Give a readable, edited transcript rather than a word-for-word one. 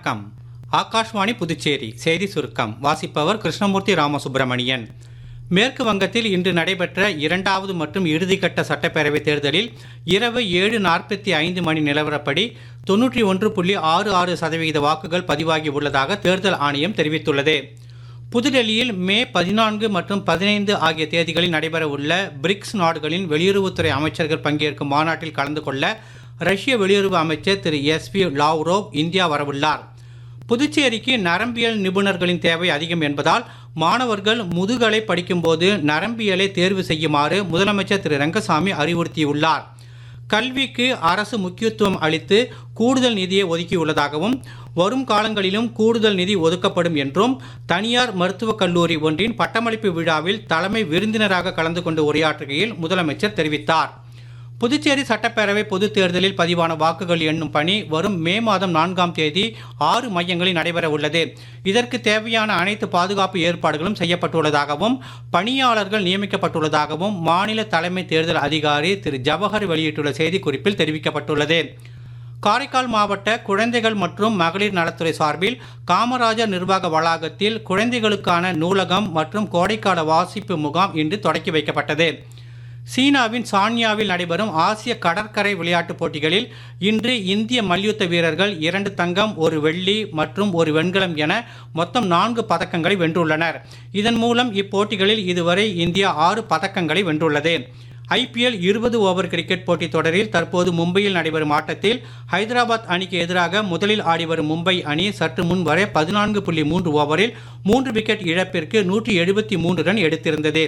வணக்கம். ஆகாஷ்வாணி புதுச்சேரி செய்தி சுருக்கம் வாசிப்பவர் கிருஷ்ணமூர்த்தி ராமசுப்பிரமணியன். மேற்கு வங்கத்தில் இன்று நடைபெற்ற இரண்டாவது மற்றும் இறுதிக்கட்ட சட்டப்பேரவைத் தேர்தலில் இரவு 7:45 மணி நிலவரப்படி 91.66% வாக்குகள் பதிவாகி உள்ளதாக தேர்தல் ஆணையம் தெரிவித்துள்ளது. புதுடெல்லியில் மே 14 மற்றும் 15 ஆகிய தேதிகளில் நடைபெறவுள்ள பிரிக்ஸ் நாடுகளின் வெளியுறவுத்துறை அமைச்சர்கள் பங்கேற்கும் மாநாட்டில் கலந்து கொள்ள ரஷ்ய வெளியுறவு அமைச்சர் திரு SV லாவ்ரோவ் இந்தியா வரவுள்ளார். புதுச்சேரிக்கு நரம்பியல் நிபுணர்களின் தேவை அதிகம் என்பதால் மாணவர்கள் முதுகலை படிக்கும்போது நரம்பியலை தேர்வு செய்யுமாறு முதலமைச்சர் திரு ரங்கசாமி அறிவுறுத்தியுள்ளார். கல்விக்கு அரசு முக்கியத்துவம் அளித்து கூடுதல் நிதியை ஒதுக்கியுள்ளதாகவும் வரும் காலங்களிலும் கூடுதல் நிதி ஒதுக்கப்படும் என்றும் தனியார் மருத்துவக் கல்லூரி ஒன்றின் பட்டமளிப்பு விழாவில் தலைமை விருந்தினராக கலந்து கொண்டு உரையாற்றுகையில் முதலமைச்சர் தெரிவித்தார். புதுச்சேரி சட்டப்பேரவை பொதுத் தேர்தலில் பதிவான வாக்குகள் எண்ணும் பணி வரும் மே மாதம் 4ஆம் தேதி 6 மையங்களில் நடைபெற உள்ளது. இதற்கு தேவையான அனைத்து பாதுகாப்பு ஏற்பாடுகளும் செய்யப்பட்டுள்ளதாகவும் பணியாளர்கள் நியமிக்கப்பட்டுள்ளதாகவும் மாநில தலைமை தேர்தல் அதிகாரி திரு ஜவஹர் வெளியிட்டுள்ள செய்திக்குறிப்பில் தெரிவிக்கப்பட்டுள்ளது. காரைக்கால் மாவட்ட குழந்தைகள் மற்றும் மகளிர் நலத்துறை சார்பில் காமராஜர் நிர்வாக வளாகத்தில் குழந்தைகளுக்கான நூலகம் மற்றும் கோடைக்கால வாசிப்பு முகாம் இன்று தொடக்கி வைக்கப்பட்டது. சீனாவின் சான்யாவில் நடைபெறும் ஆசிய கடற்கரை விளையாட்டுப் போட்டிகளில் இன்று இந்திய மல்யுத்த வீரர்கள் 2 தங்கம் 1 வெள்ளி மற்றும் 1 வெண்கலம் என மொத்தம் 4 பதக்கங்களை வென்றுள்ளனர். இதன் மூலம் இப்போட்டிகளில் இதுவரை இந்தியா 6 பதக்கங்களை வென்றுள்ளது. IPL 20 ஓவர் கிரிக்கெட் போட்டித் தொடரில் தற்போது மும்பையில் நடைபெறும் ஆட்டத்தில் ஹைதராபாத் அணிக்கு எதிராக முதலில் ஆடிவரும் மும்பை அணி சற்று முன் வரை 14.3 ஓவரில் 3 விக்கெட் இழப்பிற்கு 173 ரன் எடுத்திருந்தது.